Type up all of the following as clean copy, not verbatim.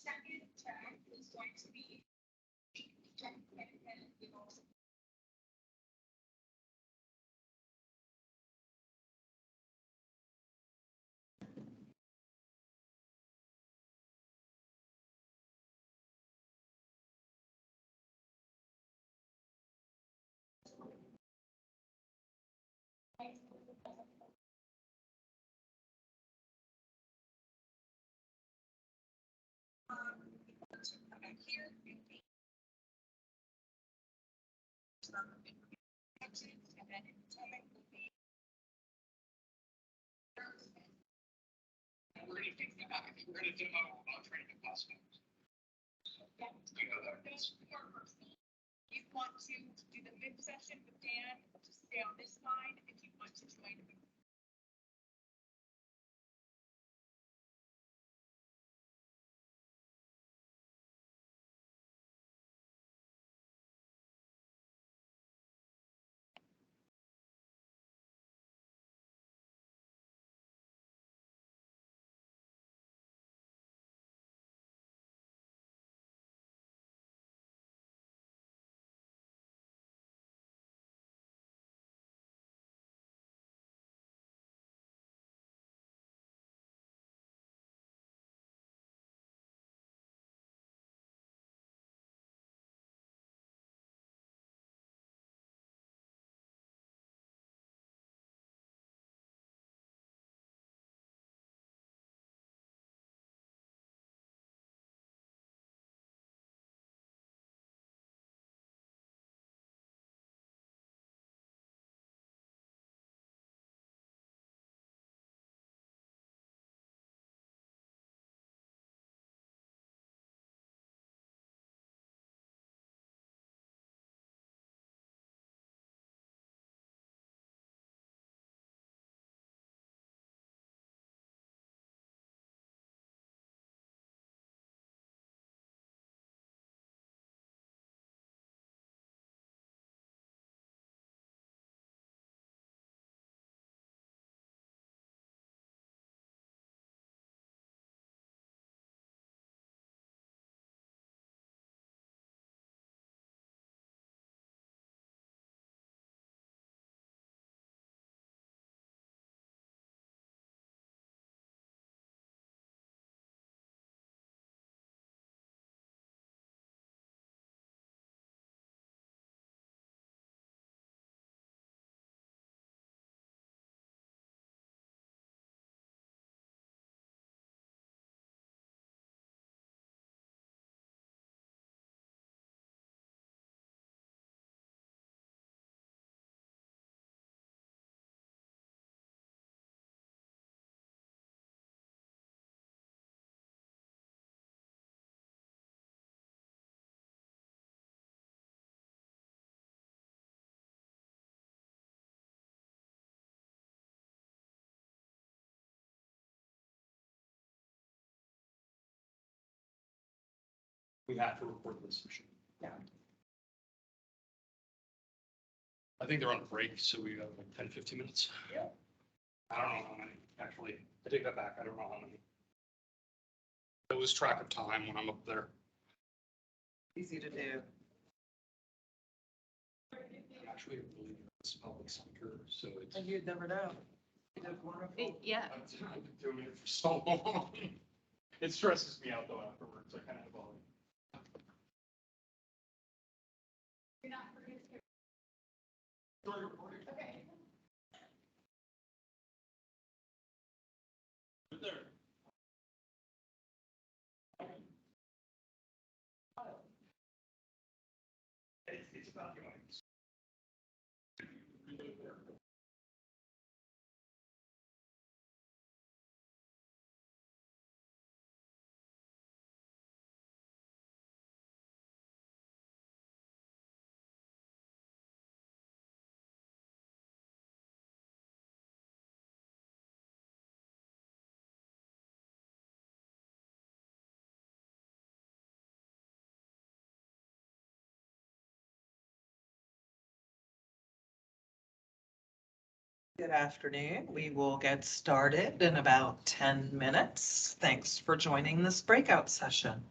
Second tag is going to be. Here. And then information will be. We're gonna take that back. We're gonna demo training and customers. You know that. You want to do the mid session with Dan, just stay on this line if you want to join. We have to record this session. Yeah. I think they're on a break, so we have like 10, 15 minutes. Yeah. I don't know how many, actually. I take that back. I don't know how many. I lose track of time when I'm up there. Easy to do. I'm actually a really good public speaker, so it's. And you'd never know. You did wonderful. Yeah. I've been doing it for so long. It stresses me out though afterwards. I kind of have all. You're not. Okay. There. It's about the audience. Good afternoon. We will get started in about 10 minutes. Thanks for joining this breakout session.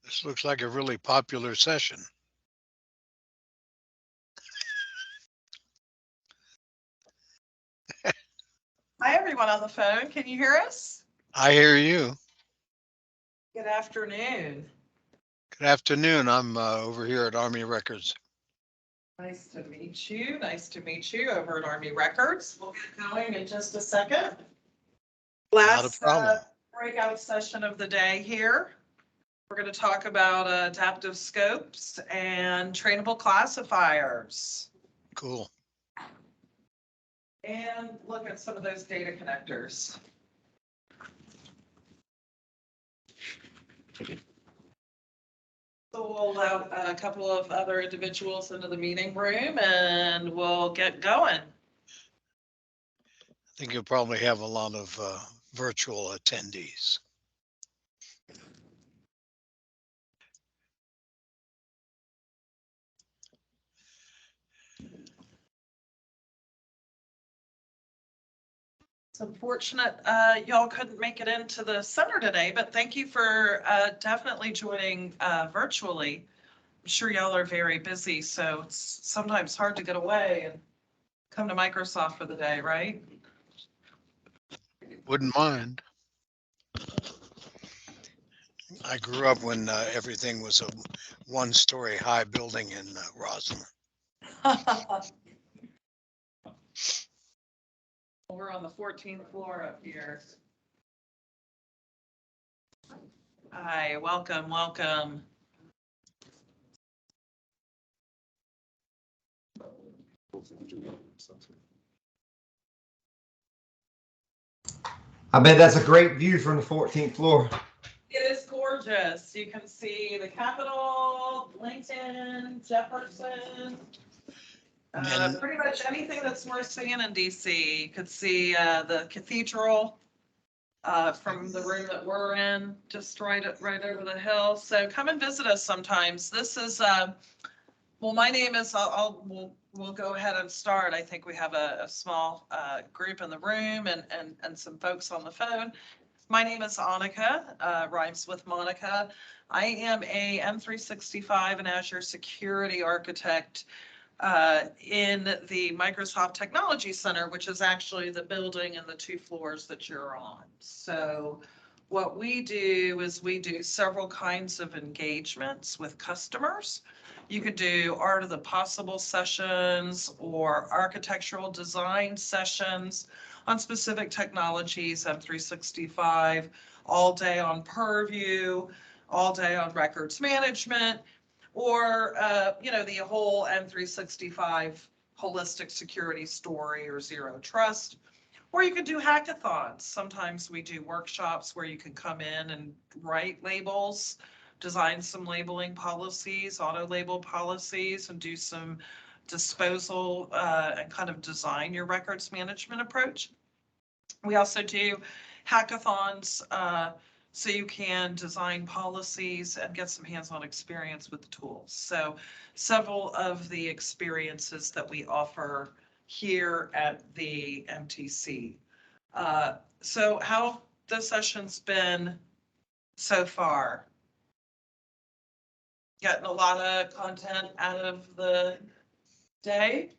This looks like a really popular session. Hi, everyone on the phone. Can you hear us? I hear you. Good afternoon. Good afternoon. I'm over here at Army Records. Nice to meet you. Nice to meet you over at Army Records. We'll get going in just a second. Not a Last problem. breakout session of the day here. We're going to talk about adaptive scopes and trainable classifiers Cool. and look at some of those data connectors. So we'll allow a couple of other individuals into the meeting room and we'll get going. I think you'll probably have a lot of virtual attendees. It's unfortunate y'all couldn't make it into the center today, but thank you for definitely joining virtually. I'm sure y'all are very busy, so it's sometimes hard to get away and come to Microsoft for the day, right? Wouldn't mind. I grew up when everything was a one-story high building in Roslyn. We're on the 14th floor up here. Hi, welcome, welcome. I bet that's a great view from the 14th floor. It is gorgeous. You can see the Capitol, LinkedIn, Jefferson. Pretty much anything that's worth seeing in DC. You could see the cathedral from the room that we're in, just right over the hill. So come and visit us sometimes. This is well, my name is. We'll go ahead and start. I think we have a small group in the room and some folks on the phone. My name is Annika, rhymes with Monica. I am a M365 and Azure security architect in the Microsoft Technology Center, which is actually the building and the 2 floors that you're on. So what we do is we do several kinds of engagements with customers. You could do art of the possible sessions or architectural design sessions on specific technologies, M365, all day on Purview, all day on records management, or, the whole M365 holistic security story or zero trust. Or you could do hackathons. Sometimes we do workshops where you can come in and write labels, design some labeling policies, auto label policies, and do some disposal and kind of design your records management approach. We also do hackathons so you can design policies and get some hands-on experience with the tools. So several of the experiences that we offer here at the MTC. So how the session's been so far? Getting a lot of content out of the day?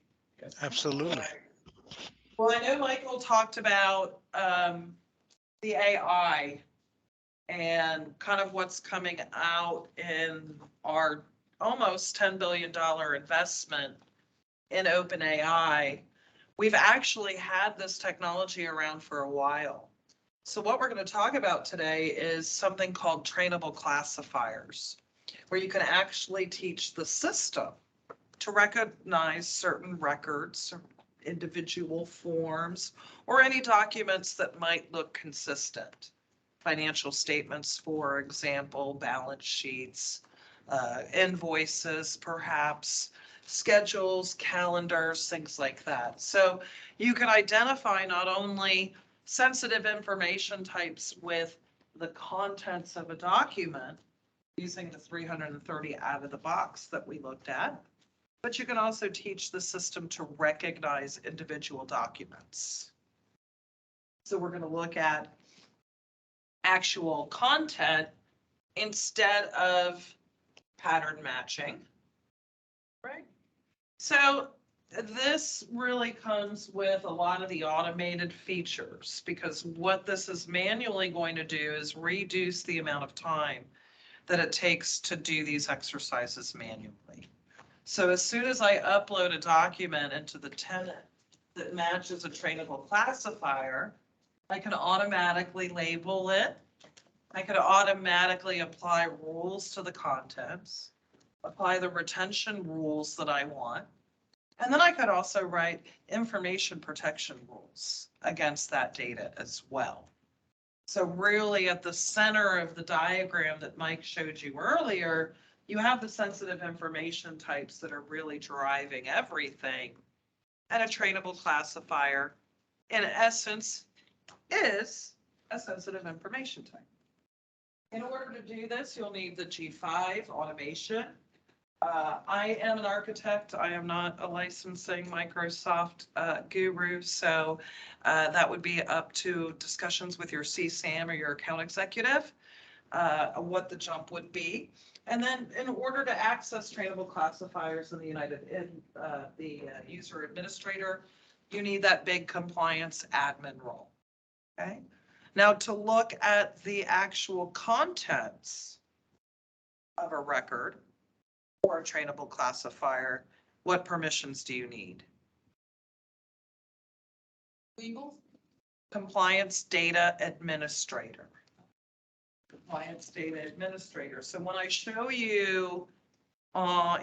Absolutely. Well, I know Michael talked about the AI and kind of what's coming out in our almost $10 billion investment in OpenAI. We've actually had this technology around for a while. So what we're going to talk about today is something called trainable classifiers, where you can actually teach the system to recognize certain records, individual forms, or any documents that might look consistent. Financial statements, for example, balance sheets, invoices, perhaps, schedules, calendars, things like that. So you can identify not only sensitive information types with the contents of a document using the 330 out of the box that we looked at, but you can also teach the system to recognize individual documents. So we're going to look at actual content instead of pattern matching. Right. So this really comes with a lot of the automated features, because what this is manually going to do is reduce the amount of time that it takes to do these exercises manually. So as soon as I upload a document into the tenant that matches a trainable classifier, I can automatically label it. I could automatically apply rules to the contents, apply the retention rules that I want. And then I could also write information protection rules against that data as well. So really at the center of the diagram that Mike showed you earlier, you have the sensitive information types that are really driving everything. And a trainable classifier, in essence, is a sensitive information type. In order to do this, you'll need the G5 automation. I am an architect. I am not a licensing Microsoft guru, so that would be up to discussions with your CSAM or your account executive, what the jump would be. And then in order to access trainable classifiers in the user administrator, you need that big compliance admin role. Okay. Now to look at the actual contents of a record or a trainable classifier, what permissions do you need? Legal? Compliance data administrator. Compliance data administrator. So when I show you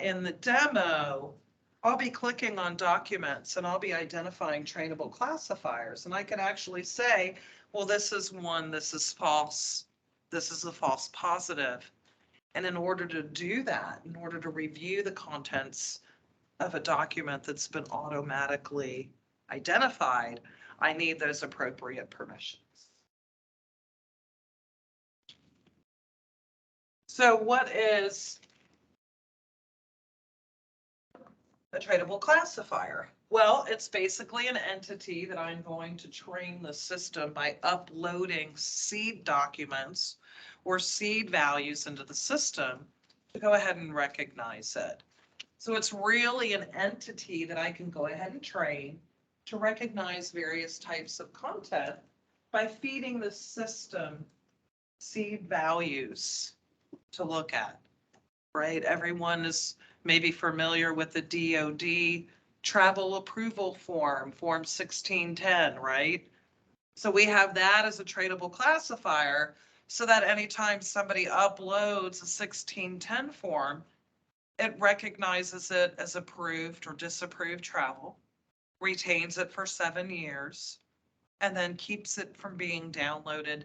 in the demo, I'll be clicking on documents and I'll be identifying trainable classifiers. And I can actually say, well, this is one, this is false, this is a false positive. And in order to do that, in order to review the contents of a document that's been automatically identified, I need those appropriate permissions. So what is a trainable classifier? Well, it's basically an entity that I'm going to train the system by uploading seed documents or seed values into the system to go ahead and recognize it. So it's really an entity that I can go ahead and train to recognize various types of content by feeding the system seed values to look at, right? Everyone is maybe familiar with the DoD travel approval form 1610, right? So we have that as a trainable classifier so that anytime somebody uploads a 1610 form, it recognizes it as approved or disapproved travel, retains it for 7 years, and then keeps it from being downloaded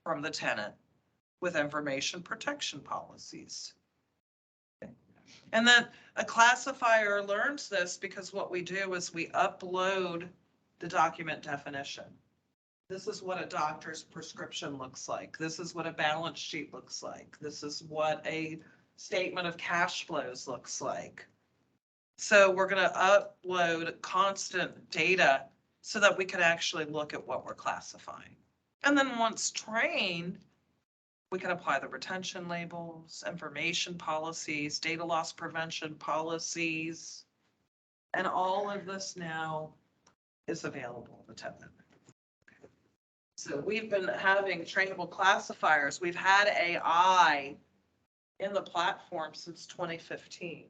from the tenant with information protection policies. And then a classifier learns this because what we do is we upload the document definition. This is what a doctor's prescription looks like. This is what a balance sheet looks like. This is what a statement of cash flows looks like. So we're going to upload constant data so that we can actually look at what we're classifying. And then once trained, we can apply the retention labels, information policies, data loss prevention policies, and all of this now is available in the tenant. So we've been having trainable classifiers. We've had AI in the platform since 2015.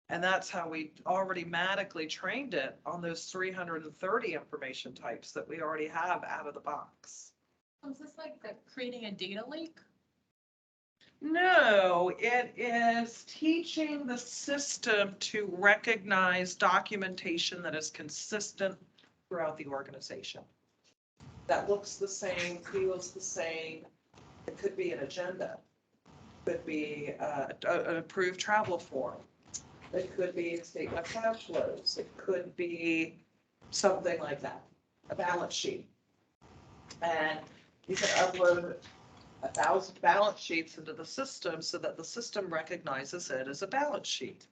And that's how we already automatically trained it on those 330 information types that we already have out of the box. Is this like creating a data lake? No, it is teaching the system to recognize documentation that is consistent throughout the organization. That looks the same, feels the same. It could be an agenda. It could be an approved travel form. It could be a statement of cash flows. It could be something like that, a balance sheet. And you can upload 1,000 balance sheets into the system so that the system recognizes it as a balance sheet.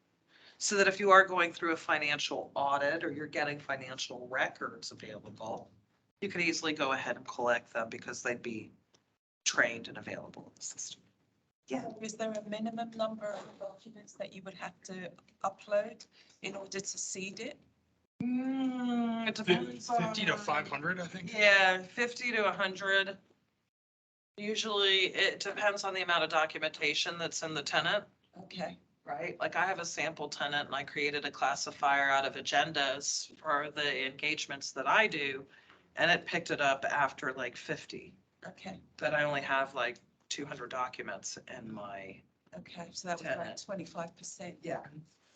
So that if you are going through a financial audit or you're getting financial records available, you can easily go ahead and collect them because they'd be trained and available in the system. Yeah. Is there a minimum number of documents that you would have to upload in order to seed it? It depends 50 to on- 500, I think. Yeah, 50 to 100. Usually it depends on the amount of documentation that's in the tenant, Okay, right? Like I have a sample tenant and I created a classifier out of agendas for the engagements that I do. And it picked it up after like 50, okay, but I only have like 200 documents in my, okay. So that was like 25%. yeah.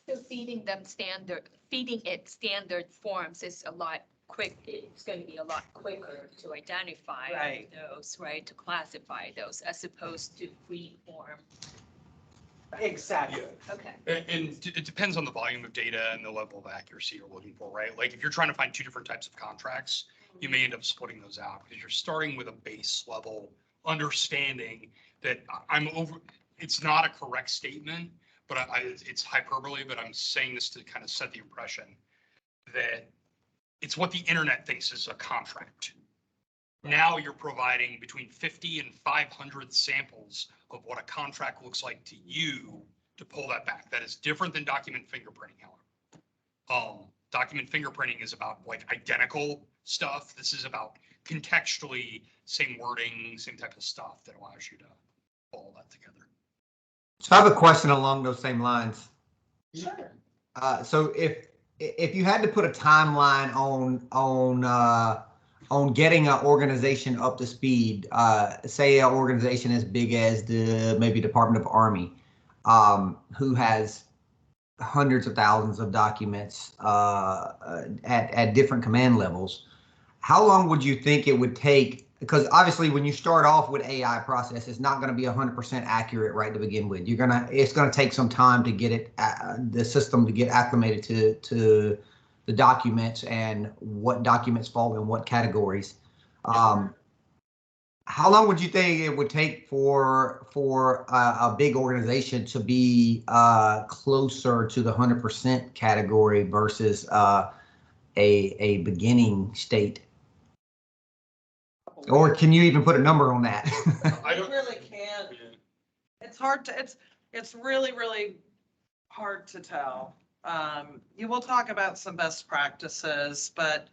So feeding it standard forms is a lot it's going to be a lot quicker to identify Right. those, right? To classify those as opposed to free form. Exactly. Okay. And it depends on the volume of data and the level of accuracy you're looking for, right? Like if you're trying to find two different types of contracts, you may end up splitting those out because you're starting with a base level understanding that it's not a correct statement, but it's hyperbole, but I'm saying this to kind of set the impression that it's what the internet thinks is a contract. Now you're providing between 50 and 500 samples of what a contract looks like to you to pull that back. That is different than document fingerprinting, however. Document fingerprinting is about like identical stuff. This is about contextually same wording, same type of stuff that allows you to pull all that together. So I have a question along those same lines. Sure. So if you had to put a timeline on getting an organization up to speed, say an organization as big as the maybe Department of Army, who has hundreds of thousands of documents at different command levels, how long would you think it would take? Because obviously when you start off with AI process, it's not going to be 100% accurate right to begin with. It's going to take some time to get it, the system to get acclimated to the documents and what documents fall in what categories. How long would you think it would take for a big organization to be closer to the 100% category versus a beginning state? Or can you even put a number on that? I really can't. It's hard to, it's really, really hard to tell. You will talk about some best practices, but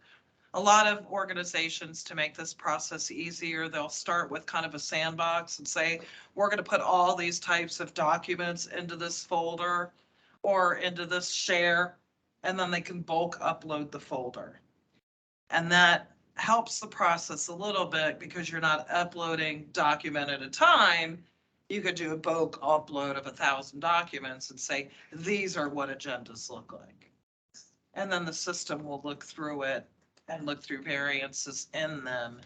a lot of organizations, to make this process easier, they'll start with kind of a sandbox and say, we're going to put all these types of documents into this folder or into this share, and then they can bulk upload the folder. And that helps the process a little bit because you're not uploading document at a time. You could do a bulk upload of 1,000 documents and say, these are what agendas look like. And then the system will look through it and look through variances in them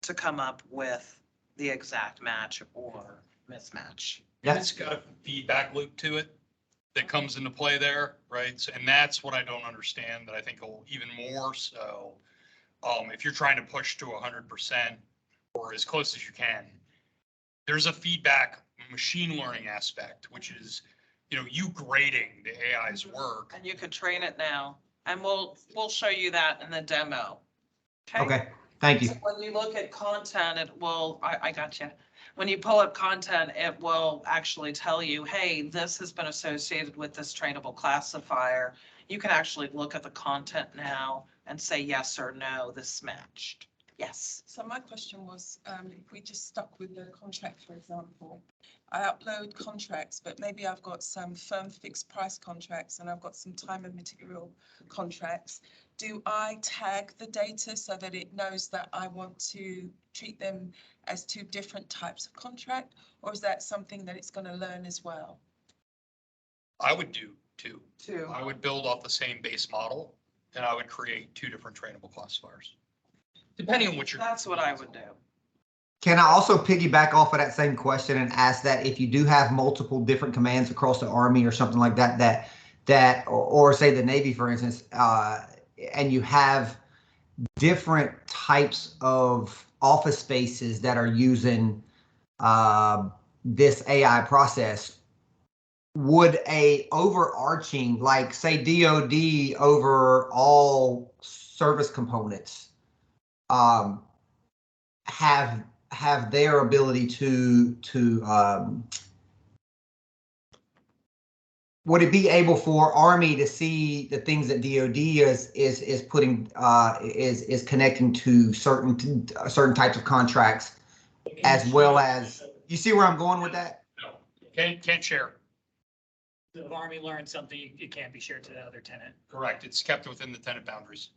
to come up with the exact match or mismatch. And it's got a feedback loop to it that comes into play there, right? So, and that's what I don't understand, that I think will even more so. If you're trying to push to 100% or as close as you can, there's a feedback machine learning aspect, which is, you grading the AI's work. And you can train it now, and we'll show you that in the demo. Okay, thank you. So when you look at content, it will, I got you. When you pull up content, it will actually tell you, hey, this has been associated with this trainable classifier. You can actually look at the content now and say yes or no, this matched. Yes. So my question was, if we just stuck with the contract, for example, I upload contracts, but maybe I've got some firm fixed price contracts and I've got some time and material contracts. Do I tag the data so that it knows that I want to treat them as two different types of contract, or is that something that it's going to learn as well? I would do two. Two. I would build off the same base model and I would create two different trainable classifiers. Depending on what you're. That's what I would do. Can I also piggyback off of that same question and ask that if you do have multiple different commands across the Army or something like that, or say the Navy, for instance, and you have different types of office spaces that are using this AI process, would a overarching, like say DoD over all service components, have have their ability to would it be able for Army to see the things that DoD is putting is connecting to certain types of contracts, as well as, you see where I'm going with that? No, can't share. If Army learns something, it can't be shared to the other tenant. Correct. It's kept within the tenant boundaries.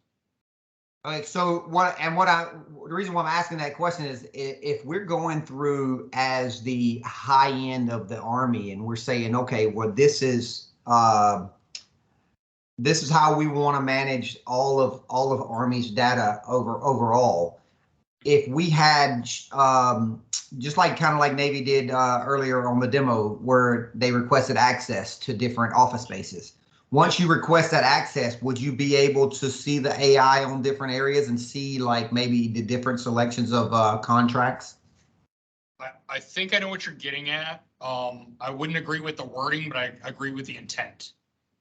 Okay, so the reason why I'm asking that question is if we're going through as the high end of the Army and we're saying, okay, well, this is how we want to manage all of Army's data overall. If we had just kind of like Navy did earlier on the demo, where they requested access to different office spaces. Once you request that access, would you be able to see the AI on different areas and see like maybe the different selections of contracts? I think I know what you're getting at. I wouldn't agree with the wording, but I agree with the intent.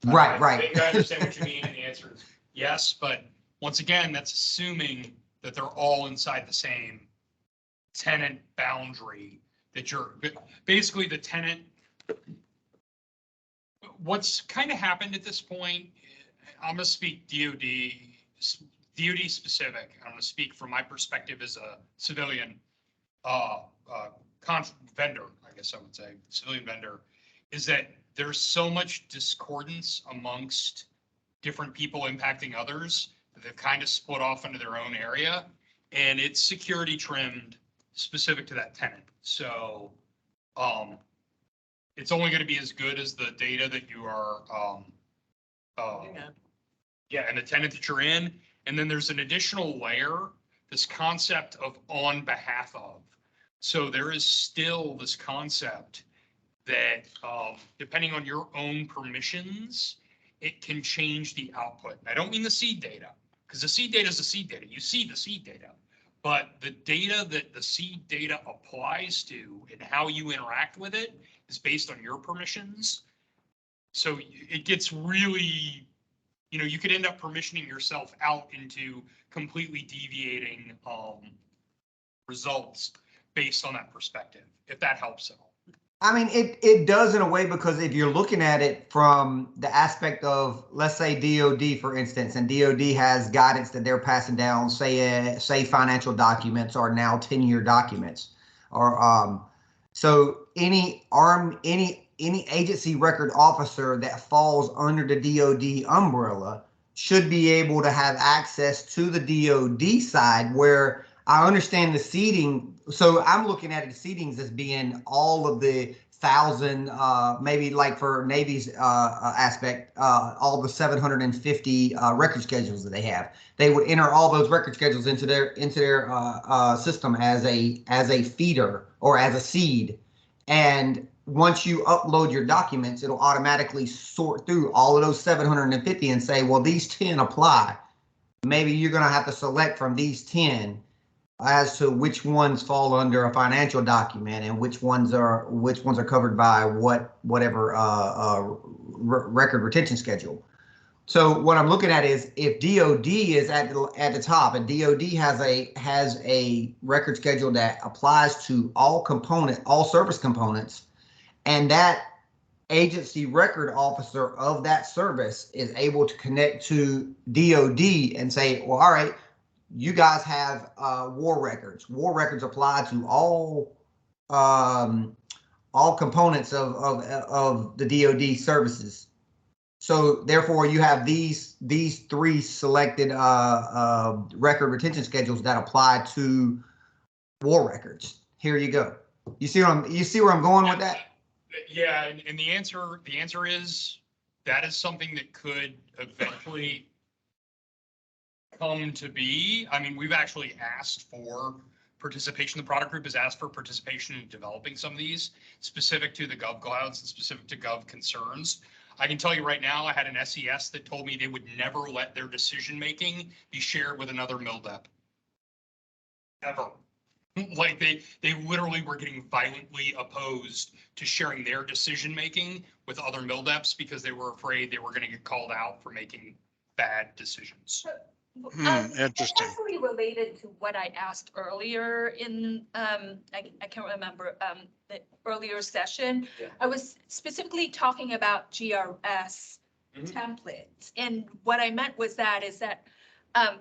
Right. I think I understand what you mean, and the answer is yes, but once again, that's assuming that they're all inside the same tenant boundary, that you're basically the tenant. What's kind of happened at this point, I'm gonna speak DoD specific. I'm gonna speak from my perspective as a civilian vendor, I guess I would say, civilian vendor, is that there's so much discordance amongst different people impacting others that they've kind of split off into their own area, and it's security trimmed specific to that tenant. So it's only going to be as good as the data that you are and the tenant that you're in. And then there's an additional layer, this concept of on behalf of. So there is still this concept that depending on your own permissions, it can change the output. I don't mean the seed data, because the seed data is the seed data. You see the seed data, but the data that the seed data applies to and how you interact with it is based on your permissions. So it gets really, you could end up permissioning yourself out into completely deviating results based on that perspective, if that helps at all. I mean, it does in a way, because if you're looking at it from the aspect of, let's say DoD, for instance, and DoD has guidance that they're passing down, say financial documents are now 10-year documents, or so any agency record officer that falls under the DoD umbrella should be able to have access to the DoD side, where I understand the seating. So I'm looking at the seatings as being all of the 1,000, maybe like for Navy's aspect, all the 750 record schedules that they have. They would enter all those record schedules into their system as a feeder or as a seed. And once you upload your documents, it'll automatically sort through all of those 750 and say, well, these 10 apply. Maybe you're going to have to select from these 10 as to which ones fall under a financial document and which ones are covered by whatever record retention schedule. So what I'm looking at is, if DoD is at the top and DoD has a record schedule that applies to all service components, and that agency record officer of that service is able to connect to DoD and say, well, all right, you guys have war records. War records apply to all components of the DoD services. So therefore, you have these 3 selected record retention schedules that apply to war records. Here you go. You see where I'm going with that? Yeah, and the answer is that is something that could eventually come to be. I mean, we've actually asked for participation. The product group has asked for participation in developing some of these specific to the Gov clouds and specific to Gov concerns. I can tell you right now, I had an SES that told me they would never let their decision-making be shared with another MilDep. Ever. Like they literally were getting violently opposed to sharing their decision-making with other MilDeps because they were afraid they were going to get called out for making bad decisions. Interesting. Actually related to what I asked earlier in, I can't remember, the earlier session. Yeah. I was specifically talking about GRS Mhm. templates. And what I meant was that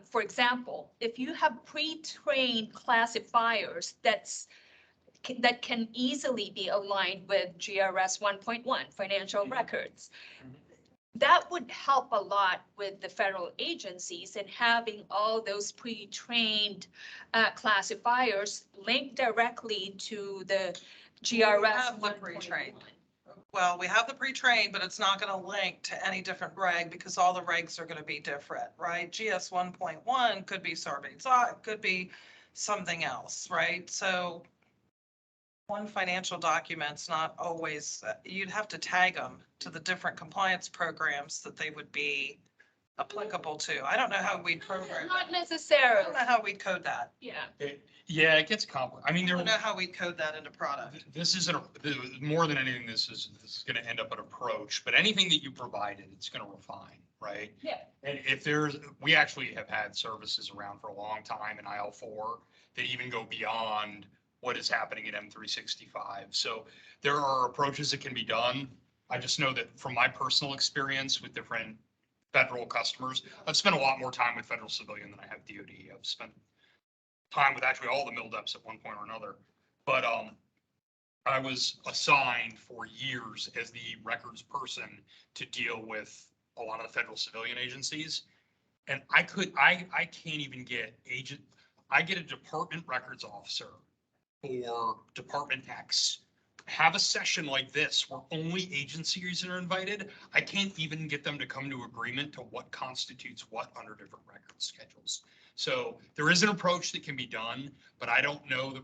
for example, if you have pre-trained classifiers that can easily be aligned with GRS 1.1, financial records, that would help a lot with the federal agencies and having all those pre-trained classifiers linked directly to the GRS have the 1.1. pre-trained. Well, we have the pre-trained, but it's not gonna link to any different reg because all the regs are gonna be different, right? GS 1.1 could be Sarbanes, could be something else, right? So one financial document's not always, you'd have to tag them to the different compliance programs that they would be applicable to. I don't know how we'd program Not that. I necessarily, don't know how we'd code that. yeah. Yeah, it gets complicated. I mean, I there. don't know how we'd code that into product. This isn't, more than anything, this is gonna end up an approach, but anything that you provided, it's gonna refine, right? Yeah. And if we actually have had services around for a long time in IL4 that even go beyond what is happening in M365. So there are approaches that can be done. I just know that from my personal experience with different federal customers, I've spent a lot more time with federal civilian than I have DoD. I've spent time with actually all the MILDEPs at one point or another. But I was assigned for years as the records person to deal with a lot of the federal civilian agencies. And I can't even get I get a department records officer for Department X, have a session like this where only agencies are invited. I can't even get them to come to agreement to what constitutes what under different record schedules. So there is an approach that can be done, but I don't know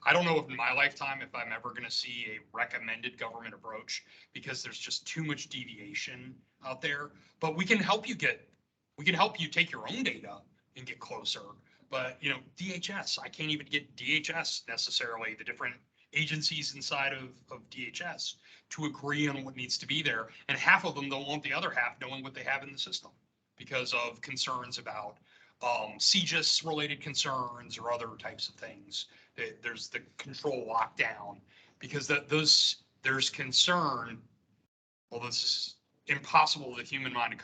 I don't know if in my lifetime, if I'm ever going to see a recommended government approach, because there's just too much deviation out there. But we can help you take your own data and get closer. But, DHS, I can't even get DHS necessarily, the different agencies inside of DHS to agree on what needs to be there. And half of them don't want the other half knowing what they have in the system because of concerns about CGIS related concerns or other types of things. There's the control lockdown because there's concern. Well, this is impossible with a human minded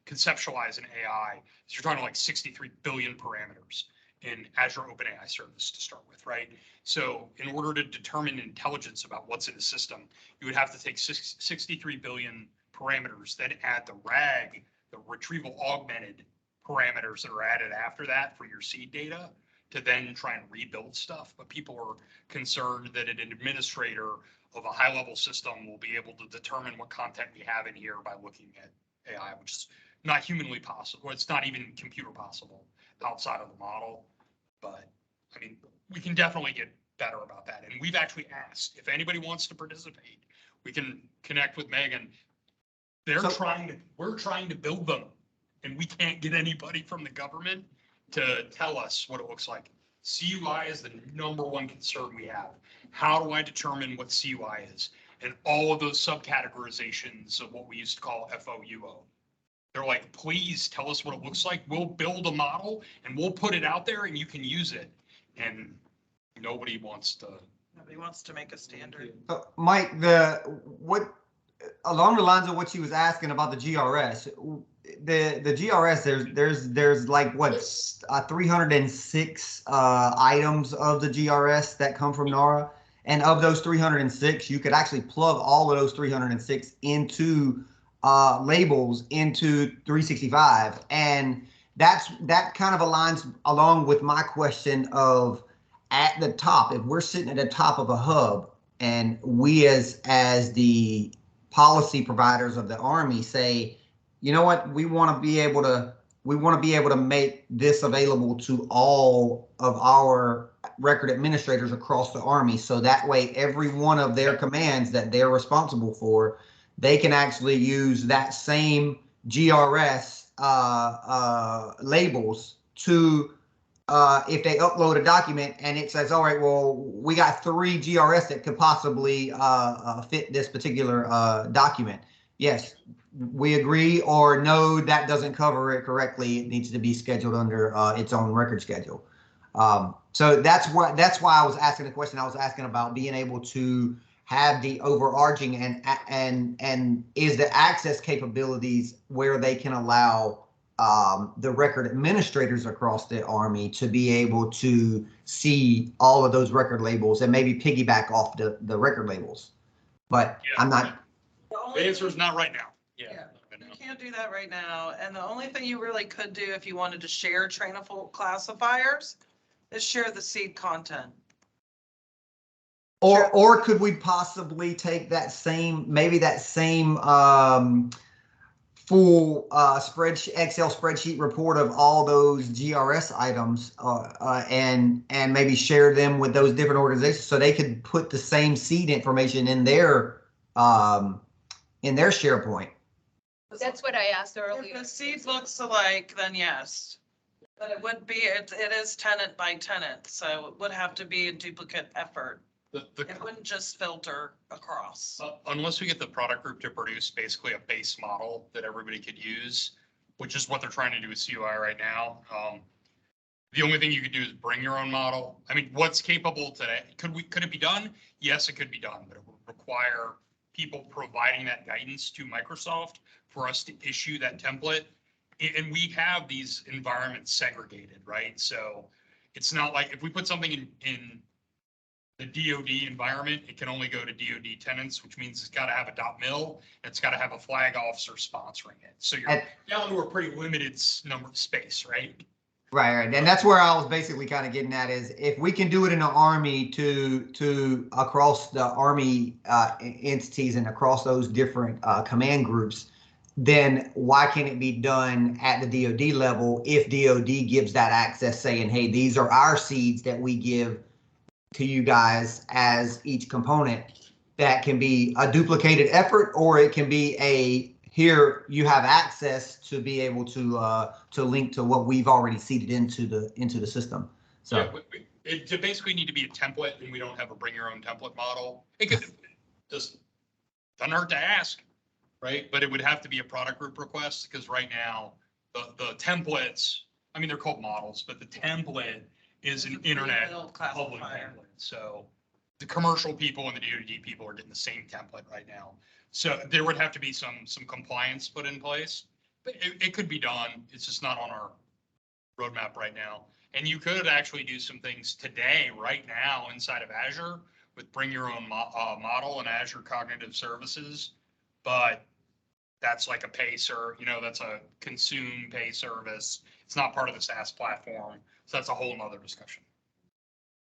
conceptualize an AI. You're talking like 63 billion parameters in Azure OpenAI service to start with, right? So in order to determine intelligence about what's in the system, you would have to take 63 billion parameters, then add the RAG, the retrieval augmented parameters that are added after that for your seed data to then try and rebuild stuff. But people are concerned that an administrator of a high level system will be able to determine what content we have in here by looking at AI, which is not humanly possible. It's not even computer possible outside of the model. But I mean, we can definitely get better about that. And we've actually asked if anybody wants to participate, we can connect with Megan. We're trying to build them, and we can't get anybody from the government to tell us what it looks like. CUI is the #1 concern we have. How do I determine what CUI is? And all of those subcategorizations of what we used to call FOUO. They're like, please tell us what it looks like. We'll build a model and we'll put it out there and you can use it. And nobody wants to make a standard. Mike, along the lines of what she was asking about the GRS, the GRS, there's like what 306 items of the GRS that come from NARA, and of those 306, you could actually plug all of those 306 into labels into 365, and that kind of aligns along with my question of at the top, if we're sitting at the top of a hub and we as the policy providers of the Army say, you know what, we want to be able to make this available to all of our record administrators across the Army, so that way every one of their commands that they're responsible for, they can actually use that same GRS labels to if they upload a document and it says, all right, well, we got 3 GRS that could possibly fit this particular document. Yes, we agree, or no, that doesn't cover it correctly. It needs to be scheduled under its own record schedule. So that's why I was asking the question. I was asking about being able to have the overarching and is the access capabilities where they can allow the record administrators across the Army to be able to see all of those record labels and maybe piggyback off the record labels. But Yeah. I'm not. The answer is not right now. Yeah. You can't do that right now. And the only thing you really could do if you wanted to share trainable classifiers is share the seed content. Or could we possibly take that same, maybe that same full spreadsheet, Excel spreadsheet report of all those GRS items and maybe share them with those different organizations so they could put the same seed information in their SharePoint? That's what I asked If earlier. the seed looks alike, then yes. But it would be, it is tenant by tenant, so it would have to be a duplicate effort. It wouldn't just filter across. Unless we get the product group to produce basically a base model that everybody could use, which is what they're trying to do with CUI right now. The only thing you could do is bring your own model. I mean, what's capable today? Could it be done? Yes, it could be done, but it would require people providing that guidance to Microsoft for us to issue that template. And we have these environments segregated, right? So it's not like if we put something in the DoD environment, it can only go to DoD tenants, which means it's got to have a .mil. And it's got to have a flag officer sponsoring it. So you're down to a pretty limited number of space, right? Right. And that's where I was basically kind of getting at is if we can do it in the Army to across the Army entities and across those different command groups, then why can't it be done at the DoD level if DoD gives that access saying, hey, these are our seeds that we give to you guys as each component? That can be a duplicated effort, or it can be here you have access to be able to link to what we've already seeded into the system. So yeah, it basically need to be a template, and we don't have a bring your own template model. It could just doesn't hurt to ask, right? But it would have to be a product group request because right now the templates, I mean, they're called models, but the template is an internet public template. So the commercial people and the DoD people are getting the same template right now. So there would have to be some compliance put in place, but it could be done. It's just not on our roadmap right now. And you could actually do some things today, right now, inside of Azure with bring your own model and Azure Cognitive Services. But that's like a pay that's a consume pay service. It's not part of the SaaS platform. So that's a whole nother discussion.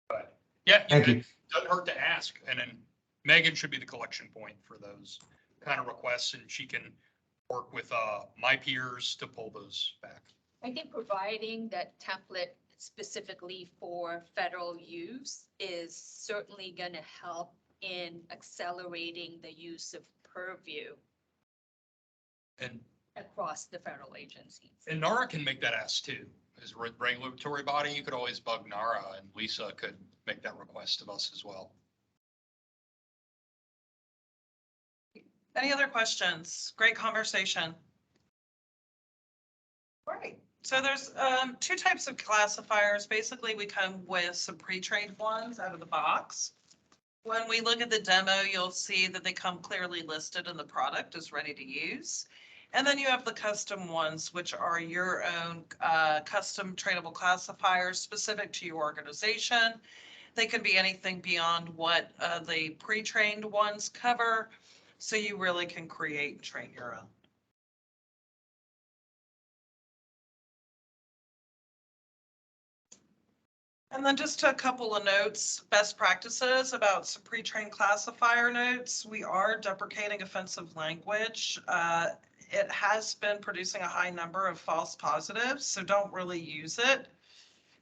But yeah, it doesn't hurt to ask. And then Megan should be the collection point for those kind of requests, and she can work with my peers to pull those back. I think providing that template specifically for federal use is certainly going to help in accelerating the use of Purview And across the federal agencies. And NARA can make that ask too. As a regulatory body, you could always bug NARA, and Lisa could make that request of us as well. Any other questions? Great conversation. All right. So there's two types of classifiers. Basically, we come with some pre-trained ones out of the box. When we look at the demo, you'll see that they come clearly listed and the product is ready to use. And then you have the custom ones, which are your own custom trainable classifiers specific to your organization. They can be anything beyond what the pre-trained ones cover. So you really can create and train your own. And then just a couple of notes, best practices about some pre-trained classifier notes. We are deprecating offensive language. It has been producing a high number of false positives, so don't really use it.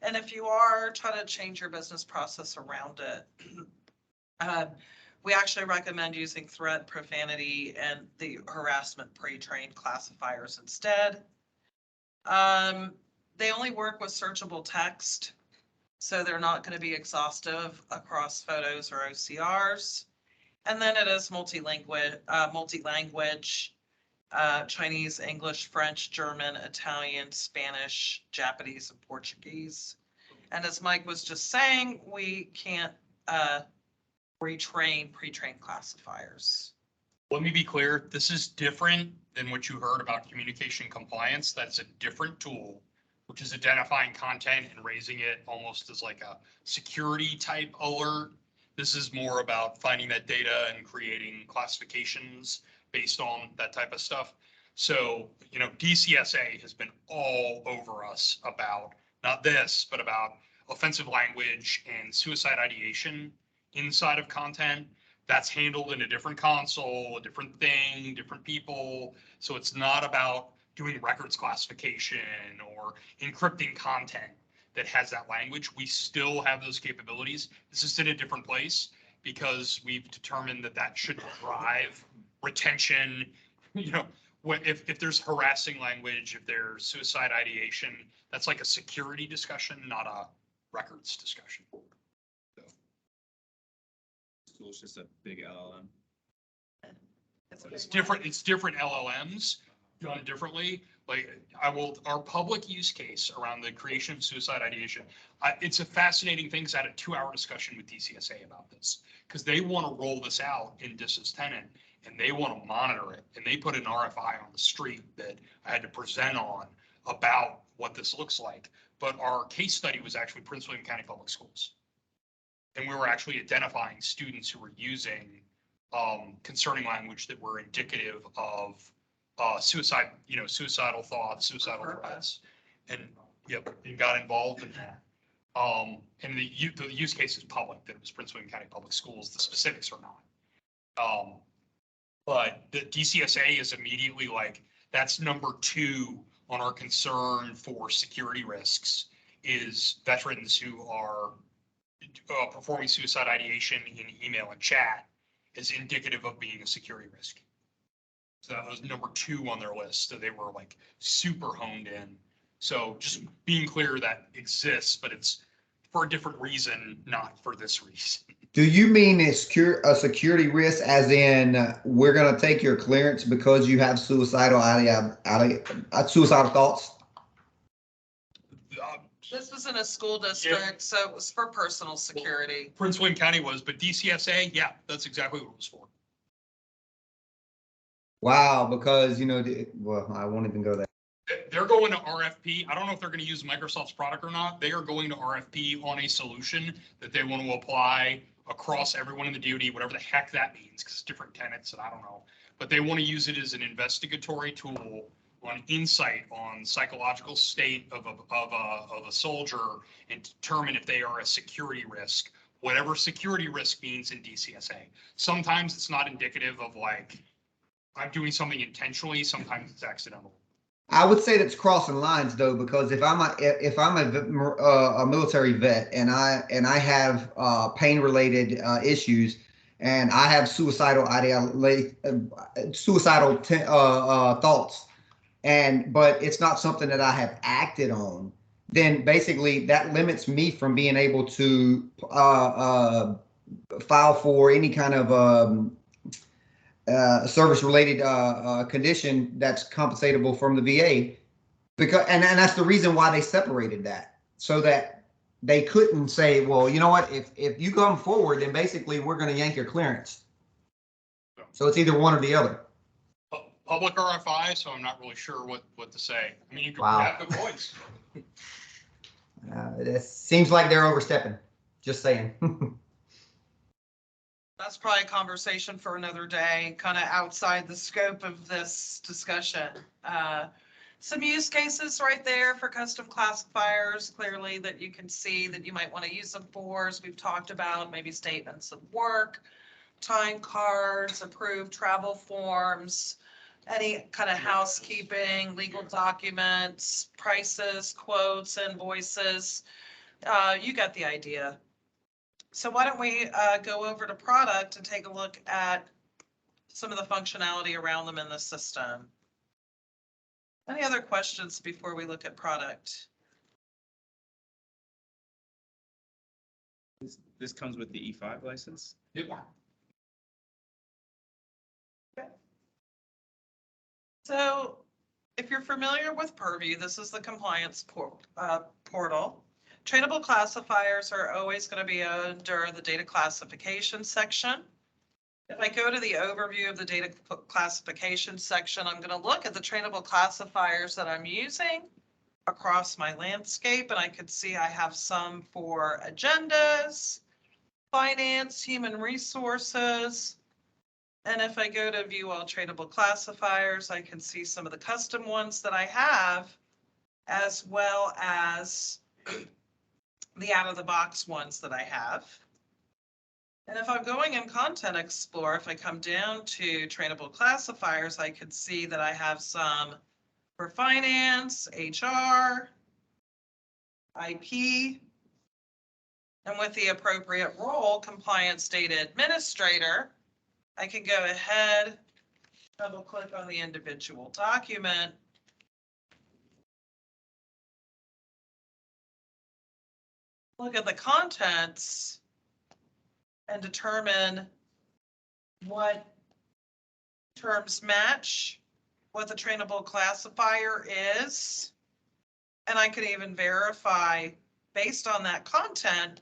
And if you are, try to change your business process around it. We actually recommend using threat, profanity, and the harassment pre-trained classifiers instead. They only work with searchable text, so they're not going to be exhaustive across photos or OCRs. And then it is multi-language. Chinese, English, French, German, Italian, Spanish, Japanese, and Portuguese. And as Mike was just saying, we can't retrain pre-trained classifiers. Let me be clear, this is different than what you heard about communication compliance. That's a different tool, which is identifying content and raising it almost as like a security type alert. This is more about finding that data and creating classifications based on that type of stuff. So, you know, DCSA has been all over us about not this, but about offensive language and suicide ideation inside of content. That's handled in a different console, a different thing, different people. So it's not about doing records classification or encrypting content that has that language. We still have those capabilities. This is in a different place because we've determined that that should drive retention. You know, if there's harassing language, if there's suicide ideation, that's like a security discussion, not a records discussion. It's just a big LLM. It's different. It's different LLMs done differently. Like our public use case around the creation of suicide ideation. It's a fascinating thing. I had a 2-hour discussion with DCSA about this because they want to roll this out in Dis Tenant and they want to monitor it. And they put an RFI on the street that I had to present on about what this looks like. But our case study was actually Prince William County Public Schools. And we were actually identifying students who were using concerning language that were indicative of suicide, you know, suicidal thoughts, suicidal threats, and and got involved in that. And the use case is public, that it was Prince William County Public Schools. The specifics are not. But the DCSA is immediately like, that's number 2 on our concern for security risks is veterans who are performing suicide ideation in email and chat is indicative of being a security risk. So that was number 2 on their list. So they were like super honed in. So just being clear that exists, but it's for a different reason, not for this reason. Do you mean it's a security risk as in we're going to take your clearance because you have suicidal thoughts? This was in a school district, so it was for personal security. Prince William County was, but DCSA, yeah, that's exactly what it was for. Wow, because, you know, well, I won't even go there. They're going to RFP. I don't know if they're going to use Microsoft's product or not. They are going to RFP on a solution that they want to apply across everyone in the DoD, whatever the heck that means, because it's different tenants and I don't know. But they want to use it as an investigatory tool on insight on psychological state of a soldier and determine if they are a security risk, whatever security risk means in DCSA. Sometimes it's not indicative of like, I'm doing something intentionally. Sometimes it's accidental. I would say that's crossing lines though, because if I'm a military vet and I have pain related issues and I have suicidal thoughts, but it's not something that I have acted on, then basically that limits me from being able to file for any kind of service-related condition that's compensatable from the VA, because and that's the reason why they separated that, so that they couldn't say, well, you know what, if you come forward, then basically we're going to yank your clearance. So it's either one or the other. Public RFI, so I'm not really sure what to say. I mean, you can have good voice. It seems like they're overstepping. Just saying. That's probably a conversation for another day, kind of outside the scope of this discussion. Some use cases right there for custom classifiers, clearly that you can see that you might want to use them for, as we've talked about, maybe statements of work, time cards, approved travel forms, any kind of housekeeping, legal documents, prices, quotes, invoices. You got the idea. So why don't we go over to product and take a look at some of the functionality around them in the system. Any other questions before we look at product? This comes with the E5 license? Yeah. Okay. So if you're familiar with Purview, this is the compliance portal. Trainable classifiers are always going to be under the data classification section. If I go to the overview of the data classification section, I'm going to look at the trainable classifiers that I'm using across my landscape, and I could see I have some for agendas, finance, human resources. And if I go to view all trainable classifiers, I can see some of the custom ones that I have, as well as the out-of-the-box ones that I have. And if I'm going in Content Explorer, if I come down to trainable classifiers, I could see that I have some for finance, HR, IP, and with the appropriate role, compliance data administrator, I can go ahead, double click on the individual document. Look at the contents and determine what terms match what the trainable classifier is. And I can even verify based on that content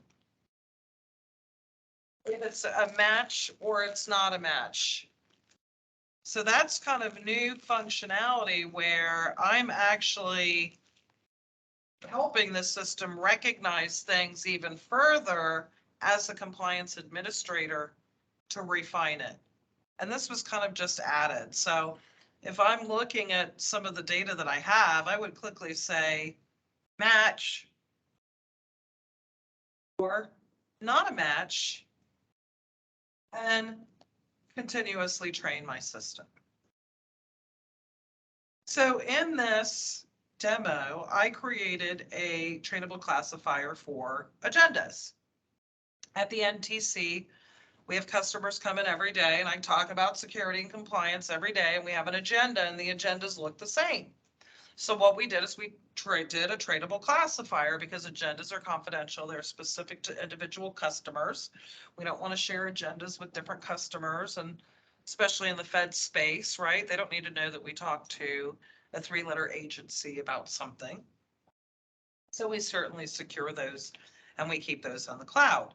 if it's a match or it's not a match. So that's kind of new functionality where I'm actually helping the system recognize things even further as a compliance administrator to refine it. And this was kind of just added. So if I'm looking at some of the data that I have, I would quickly say match or not a match and continuously train my system. So in this demo, I created a trainable classifier for agendas. At the NTC, we have customers come in every day and I talk about security and compliance every day, and we have an agenda and the agendas look the same. So what we did is we did a trainable classifier because agendas are confidential. They're specific to individual customers. We don't want to share agendas with different customers, and especially in the Fed space, right? They don't need to know that we talk to a 3-letter agency about something. So we certainly secure those and we keep those on the cloud.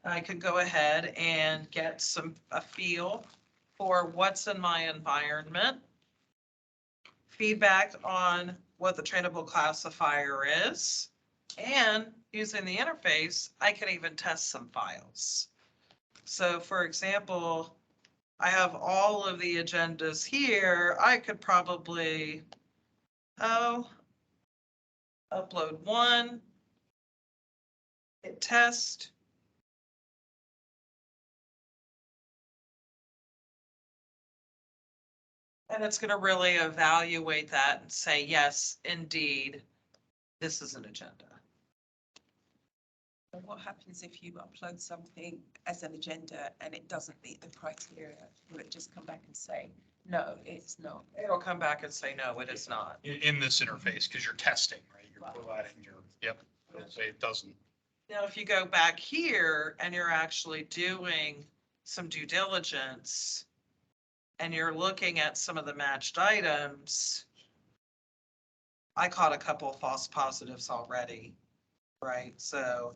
I could go ahead and get a feel for what's in my environment, feedback on what the trainable classifier is, and using the interface, I can even test some files. So for example, I have all of the agendas here. I could probably, upload one, hit test. And it's going to really evaluate that and say, yes, indeed, this is an agenda. What happens if you upload something as an agenda and it doesn't meet the criteria? Will it just come back and say, no, it's not? It'll come back and say, no, it is not. In this interface, because you're testing, right? You're Right. providing yep, it'll say it doesn't. Now, if you go back here and you're actually doing some due diligence and you're looking at some of the matched items, I caught a couple of false positives already, right? So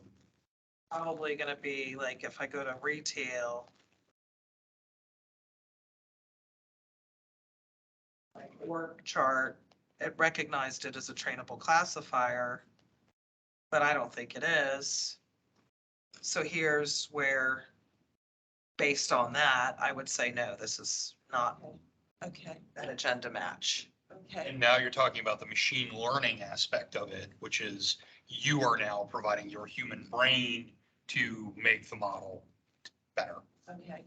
probably going to be like, if I go to retail, like work chart, it recognized it as a trainable classifier, but I don't think it is. So here's where, based on that, I would say, no, this is not Okay, an agenda match. okay. And now you're talking about the machine learning aspect of it, which is you are now providing your human brain to make the model better. Okay.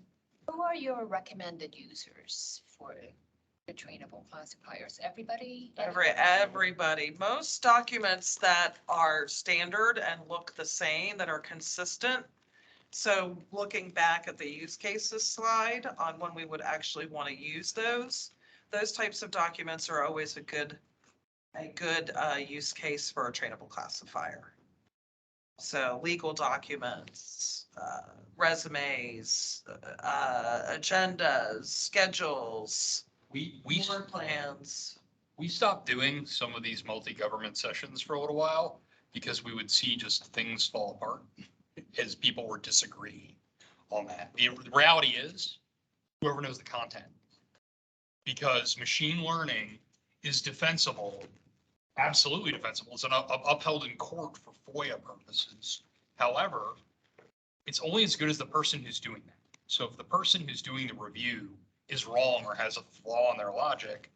Who are your recommended users for the trainable classifiers? Everybody? Everybody, most documents that are standard and look the same, that are consistent. So looking back at the use cases slide on when we would actually want to use those types of documents are always a good use case for a trainable classifier. So legal documents, resumes, agendas, schedules, We more plans. we stopped doing some of these multi-government sessions for a little while because we would see just things fall apart as people were disagreeing on that. The reality is whoever knows the content, because machine learning is defensible, absolutely defensible. It's upheld in court for FOIA purposes. However, it's only as good as the person who's doing that. So if the person who's doing the review is wrong or has a flaw in their logic,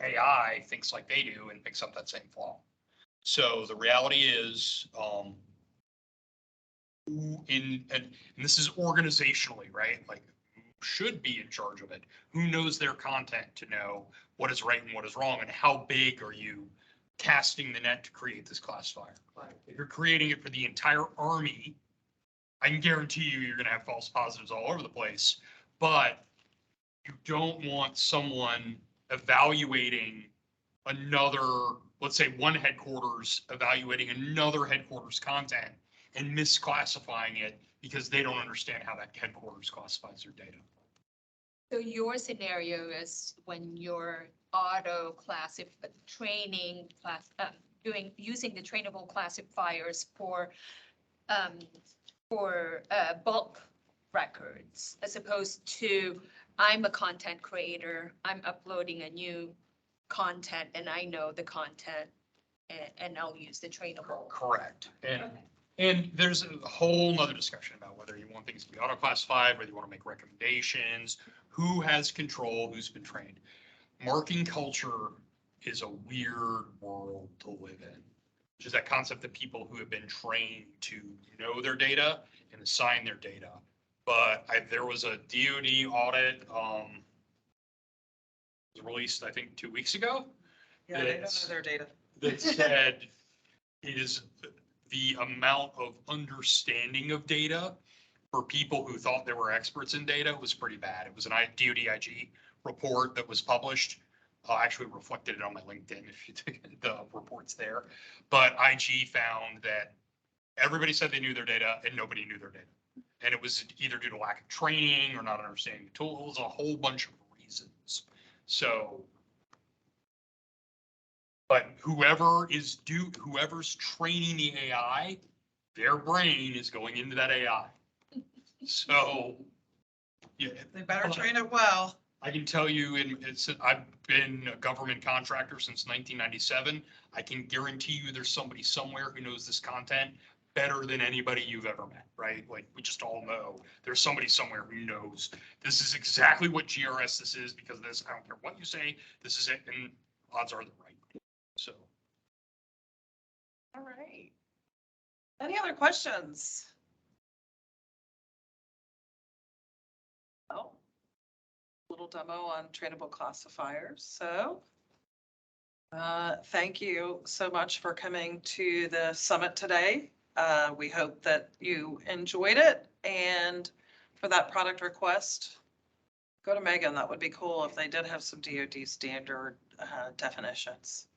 AI thinks like they do and picks up that same flaw. So the reality is, and this is organizationally, right? Like, who should be in charge of it? Who knows their content to know what is right and what is wrong, and how big are you casting the net to create this classifier? Right. If you're creating it for the entire army, I can guarantee you're going to have false positives all over the place, but you don't want someone evaluating another, let's say one headquarters evaluating another headquarters content and misclassifying it because they don't understand how that headquarters classifies their data. So your scenario is when you're using the trainable classifiers for bulk records, as opposed to I'm a content creator, I'm uploading a new content and I know the content and I'll use the trainable. Correct. And there's a whole nother discussion about whether you want things to be auto-classified, whether you want to make recommendations, who has control, who's been trained. Marking culture is a weird world to live in, which is that concept that people who have been trained to know their data and assign their data. But there was a DoD audit, was released, I think, 2 weeks ago. Yeah, they don't know their data. That said it is the amount of understanding of data for people who thought they were experts in data was pretty bad. It was an DoD IG report that was published. Actually reflected it on my LinkedIn if you take the reports there. But IG found that everybody said they knew their data and nobody knew their data. And it was either due to lack of training or not understanding the tools, a whole bunch of reasons. So, but whoever's training the AI, their brain is going into that AI. So, yeah. They better train it well. I can tell you, I've been a government contractor since 1997. I can guarantee you there's somebody somewhere who knows this content better than anybody you've ever met, right? Like, we just all know there's somebody somewhere who knows this is exactly what GRS this is because of this. I don't care what you say, this is it, and odds are they're right. So. All right. Any other questions? Oh, little demo on trainable classifiers. So thank you so much for coming to the summit today. We hope that you enjoyed it, and for that product request, go to Megan. That would be cool if they did have some DoD standard definitions.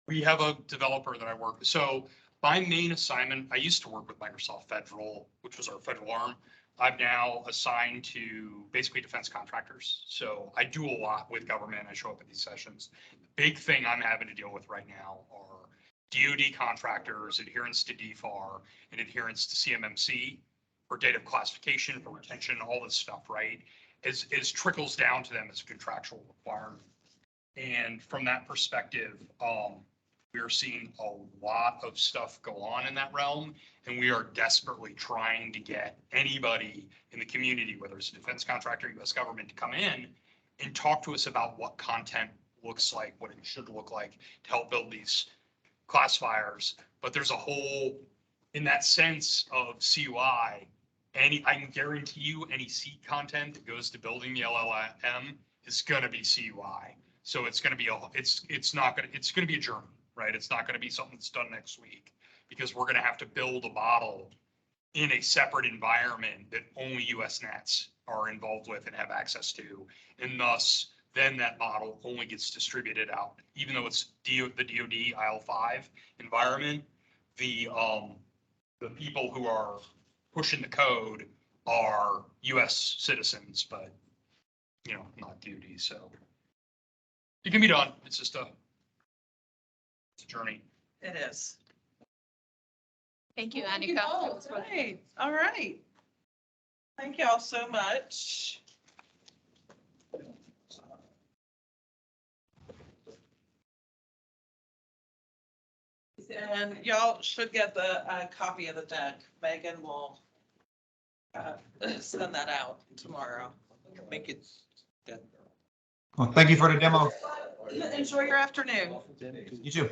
We have a developer that I work with. So my main assignment, I used to work with Microsoft Federal, which was our federal arm. I'm now assigned to basically defense contractors. So I do a lot with government. I show up at these sessions. The big thing I'm having to deal with right now are DoD contractors, adherence to DFAR, and adherence to CMMC for data classification, for retention, all this stuff, right? Is trickles down to them as a contractual requirement. And from that perspective, we are seeing a lot of stuff go on in that realm, and we are desperately trying to get anybody in the community, whether it's a defense contractor, US government, to come in and talk to us about what content looks like, what it should look like to help build these classifiers. But there's a whole, in that sense of CUI, I can guarantee you any seed content that goes to building the LLM is going to be CUI. So it's going to be it's going to be a journey, right? It's not going to be something that's done next week, because we're going to have to build a model in a separate environment that only US Nats are involved with and have access to. And thus, then that model only gets distributed out, even though it's the DoD IL5 environment. The people who are pushing the code are US citizens, but not DoD. So It can be done. It's just it's a journey. It is. Thank you, Thank you Annika. both. Great. All right. Thank you all so much. And y'all should get the copy of the deck. Megan will send that out tomorrow. Make it. Well, thank you for the demo. Enjoy your afternoon. You too.